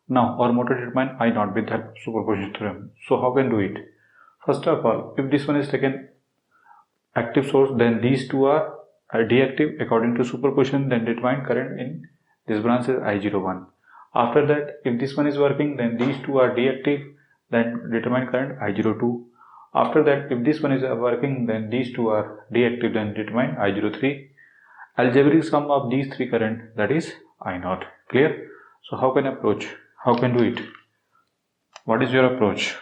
Now our motto determine I naught with that superposition theorem. So how can do it? First of all, if this one is taken active source, then these two are deactive according to superposition, then determine current in this branch is I01. After that, if this one is working, then these two are deactive, then determine current I02. After that, if this one is working, then these two are deactive, then determine I03. Algebraic sum of these three current, that is I0. Clear? So how can approach? How can do it? What is your approach?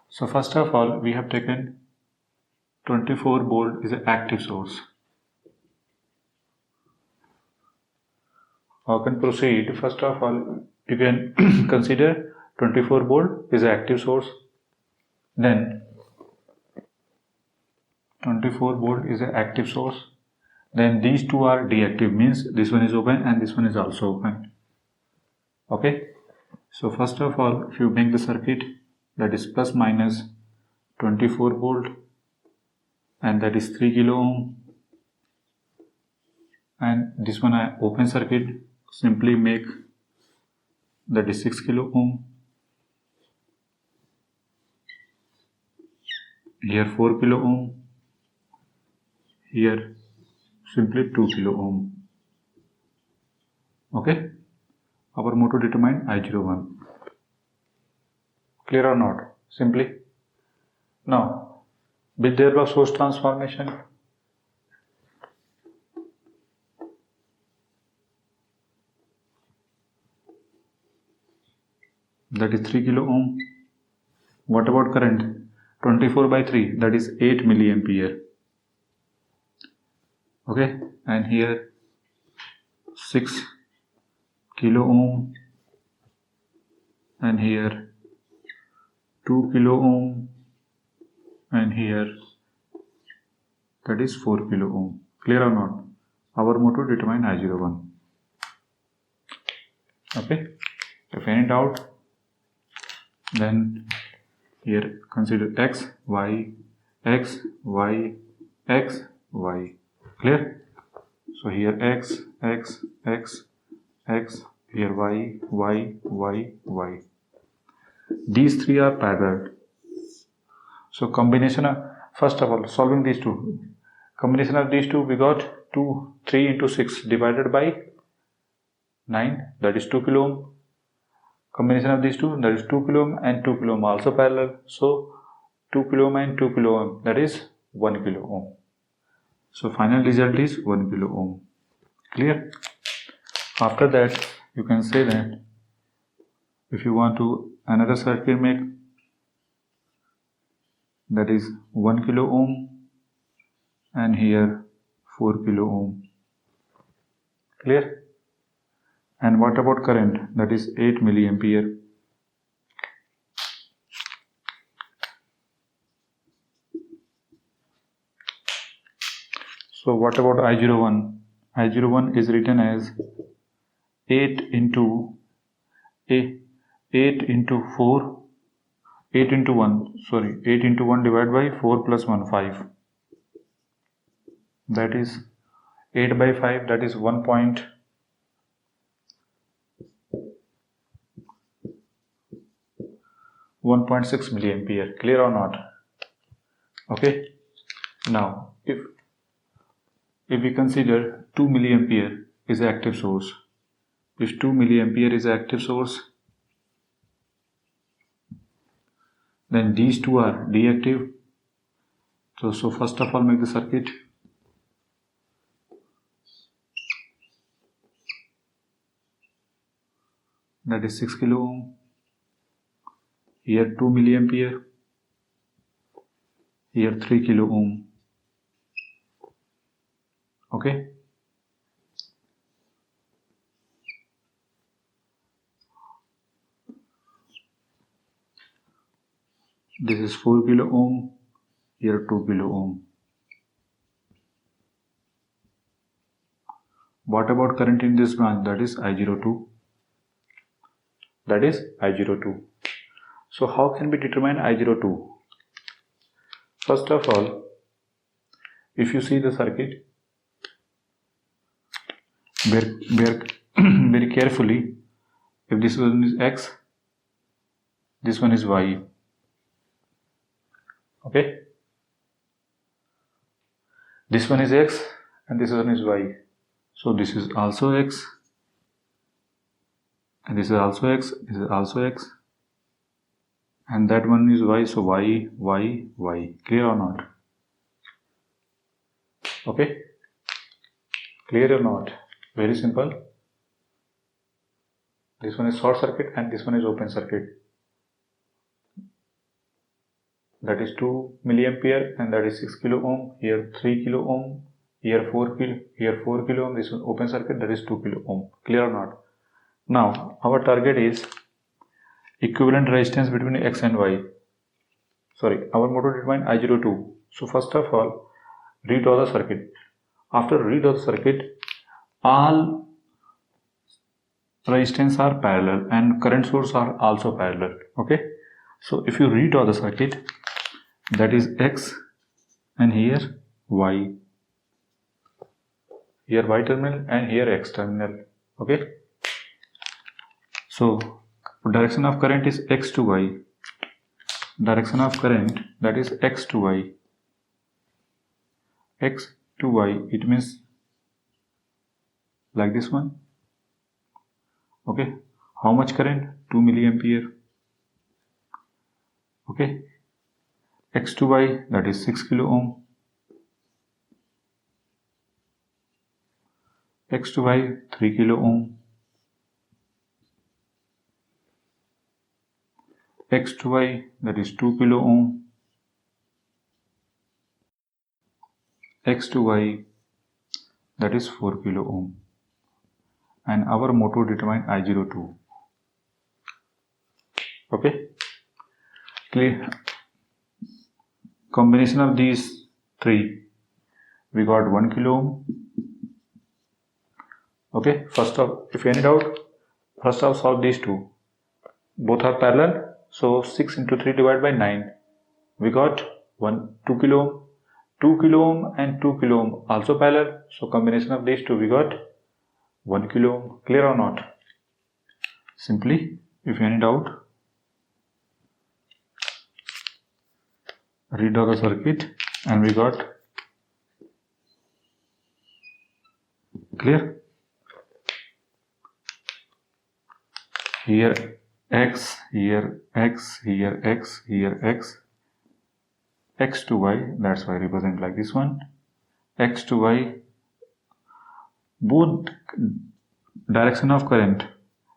So first of all, we have taken 24 volt is an active source. How can proceed? First of all, you can consider 24 volt is an active source. Then 24 volt is an active source. Then these two are deactive, means this one is open and this one is also open. Okay. So first of all, if you make the circuit, that is plus minus 24 volt and that is 3 kilo ohm, and this one I open circuit, simply make that is 6 kilo ohm, here 4 kilo ohm, here simply 2 kilo ohm. Okay, our motto determine I01. Clear or not? Simply. Now, with the help of source transformation, that is 3 kilo ohm. What about current? 24 by 3, that is 8 milliampere. Okay, and here 6 kilo ohm, and here 2 kilo ohm, and here that is 4 kilo ohm. Clear or not? Our motto determine I01. Okay, if any doubt, then here consider x, y, x, y, x, y. Clear? So here x, x, x, x, here y, y, y, y. These three are parallel. So combination of, first of all, solving these two. Combination of these two, we got 3 into 6 divided by 9, that is 2 kilo ohm. Combination of these two, that is 2 kilo ohm and 2 kilo ohm also parallel. So 2 kilo ohm and 2 kilo ohm, that is 1 kilo ohm. So final result is 1 kilo ohm. Clear? After that, you can say that if you want to another circuit make, that is 1 kilo ohm and here 4 kilo ohm. Clear? And what about current? That is 8 milliampere. So what about I01? I01 is written as 8 into 4, 8 into 1, sorry, 8 into 1 divided by 4 plus 1, 5. That is 8 by 5, that is 1.6 milliampere. Clear or not? Okay. Now, if we consider 2 milliampere is the active source, if 2 milliampere is the active source, then these two are deactive. So first of all, make the circuit. That is 6 kilo ohm. Here 2 milliampere. Here 3 kilo ohm. Okay. This is 4 kilo ohm. Here 2 kilo ohm. What about current in this branch? That is I02. That is I02. So how can we determine I02? First of all, if you see the circuit, where very carefully. If this one is X, this one is Y. Okay, this one is X and this one is Y. So this is also X and this is also X, this is also X, and that one is Y. So Y, Y, Y. Clear or not? Okay, clear or not? Very simple. This one is short circuit and this one is open circuit. That is 2 milliampere and that is 6 kilo ohm. Here 3 kilo ohm. Here 4 kilo ohm. This one open circuit, that is 2 kilo ohm. Clear or not? Now our target is equivalent resistance between X and Y. Sorry, our motto determine I02. So first of all, redraw the circuit. After redraw the circuit, all resistance are parallel and current source are also parallel. Okay, so if you redraw the circuit, that is X and here Y. Here Y terminal and here X terminal. Okay, so direction of current is X to Y. Direction of current, that is X to Y. X to Y, it means like this one. Okay, how much current? 2 milliampere. Okay, X to Y, that is 6 kilo ohm. X to Y, 3 kilo ohm. X to Y, that is 2 kilo ohm. X to Y, that is 4 kilo ohm. And our motto determine I02. Okay, clear? Combination of these three, we got 1 kilo ohm. Okay, first of, if any doubt, first of solve these two. Both are parallel, so 6 into 3 divided by 9. We got 2 kilo ohm. 2 kilo ohm and 2 kilo ohm also parallel, so combination of these two we got 1 kilo ohm. Clear or not? Simply, if any doubt, redraw the circuit and we got clear. Here X, here X, here X, here X. X to Y, that's why I represent like this one. X to Y, both direction of current.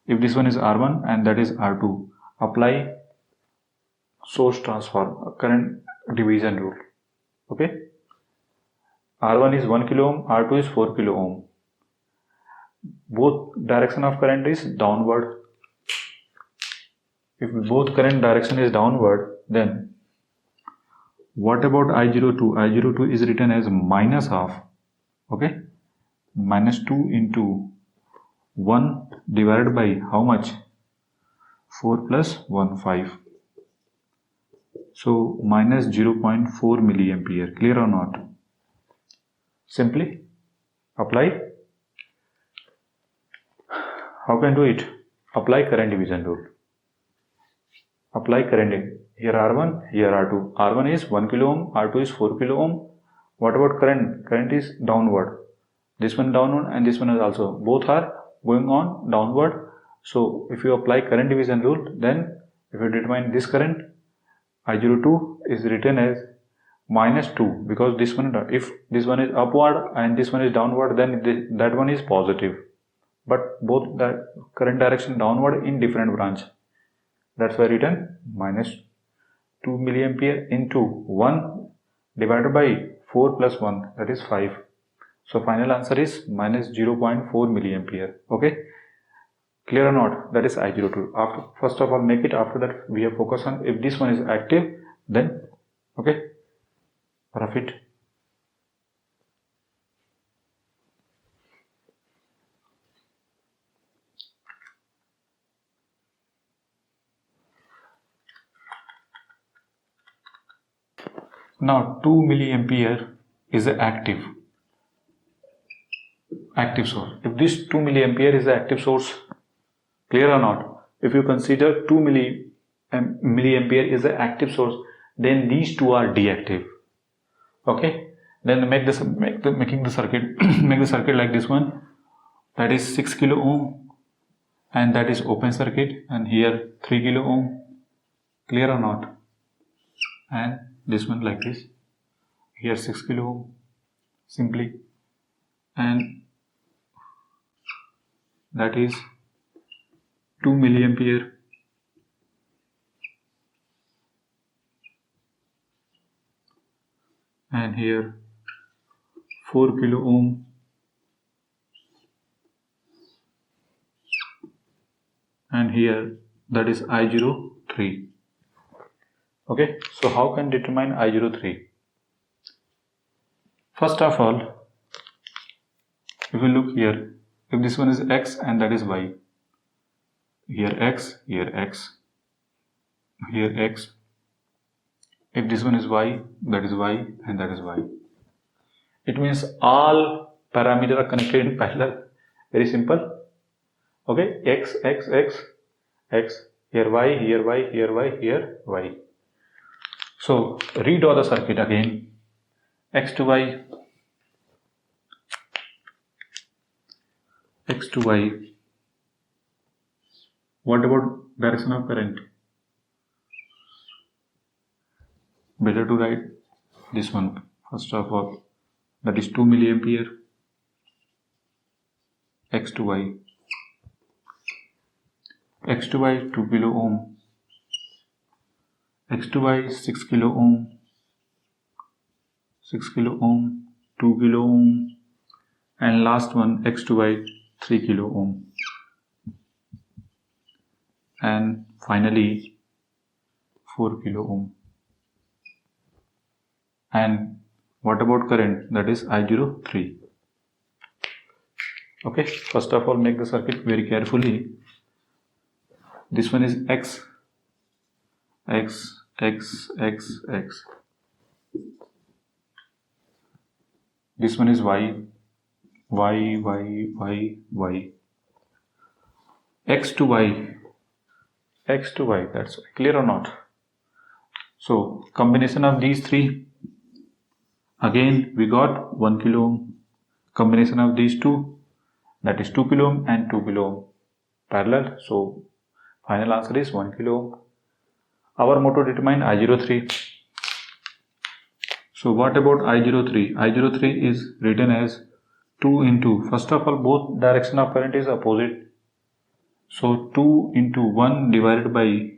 If this one is R1 and that is R2, apply source transform, current division rule. Okay, R1 is 1 kilo ohm, R2 is 4 kilo ohm. Both direction of current is downward. If both current direction is downward, then what about I02? I02 is written as minus half. Okay, minus 2 into 1 divided by how much? 4 plus 1, 5. So minus 0.4 milliampere. Clear or not? Simply apply. How can do it? Apply current division rule. Apply current. Here R1, here R2. R1 is 1 kilo ohm, R2 is 4 kilo ohm. What about current? Current is downward. This one downward and this one is also. Both are going on downward. So if you apply current division rule, then if you determine this current, I02 is written as minus 2, because this one, if this one is upward and this one is downward, then that one is positive. But both the current direction downward in different branch. That's why written minus 2 milliampere into 1 divided by 4 plus 1, that is 5. So final answer is minus 0.4 milliampere. Okay, clear or not? That is I02. After, first of all, make it. After that, we have focus on if this one is active, then okay, rough it. Now 2 milliampere is active. active source. If this 2 milliampere is the active source, clear or not? If you consider 2 milliampere is the active source, then these two are deactive. Okay, then make the circuit make the circuit like this one, that is 6 kilo ohm, and that is open circuit, and here 3 kilo ohm, clear or not? And this one like this, here 6 kilo ohm simply, and that is 2 milliampere, and here 4 kilo ohm, and here that is I03. Okay, so how can determine I03? First of all, if you look here, if this one is X and that is Y, here X, here X, here X. If this one is Y, that is Y, and that is Y. It means all parameters are connected in parallel. Very simple. Okay, X, X, X, X, here Y, here Y, here Y, here Y. So redraw the circuit again. X to Y, X to Y. What about direction of current? Better to write this one first of all, that is 2 milliampere. X to Y, X to Y 2 kilo ohm, X to Y 6 kilo ohm, 6 kilo ohm, 2 kilo ohm, and last one X to Y 3 kilo ohm, and finally 4 kilo ohm. And what about current? That is I03. Okay, first of all make the circuit very carefully. This one is X, X, X, X, X. This one is Y, Y, Y, Y, Y. X to Y, X to Y, that's clear or not? So combination of these three, again we got 1 kilo ohm. Combination of these two, that is 2 kilo ohm and 2 kilo ohm parallel. So final answer is 1 kilo ohm. Our motto determine I03. So what about I03? I03 is written as 2 into, first of all both direction of current is opposite. So 2 into 1 divided by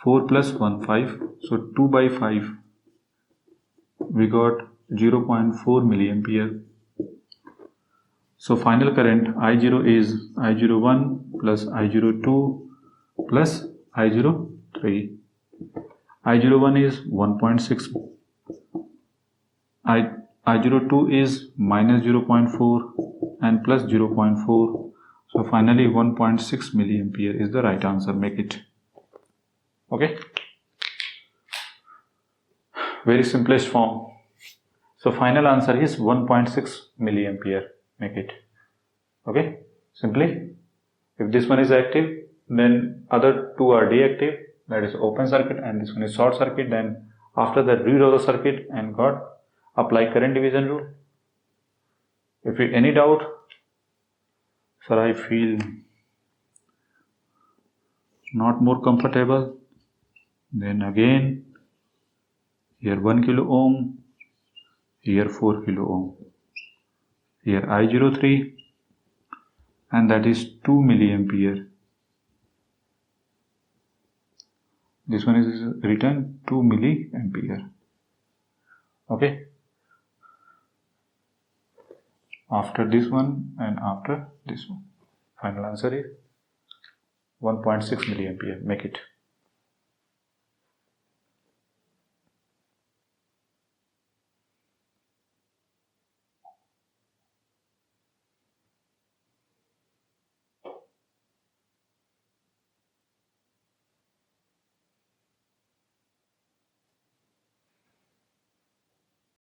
4 plus 1, 5. So 2 by 5, we got 0.4 milliampere. So final current I0 is I01 plus I02 plus I03. I01 is 1.6. I02 is minus 0.4 and plus 0.4. So finally 1.6 milliampere is the right answer. Make it. Okay. Very simplest form. So final answer is 1.6 milliampere. Make it. Okay. Simply, if this one is active, then other two are deactive. That is open circuit, and this one is short circuit. Then after that, redraw the circuit and apply current division rule. If you any doubt, sir, I feel not more comfortable, then again here 1 kilo ohm, here 4 kilo ohm, here I03, and that is 2 milliampere. This one is written 2 milliampere. Okay. After this one and after this one, final answer is 1.6 milliampere. Make it.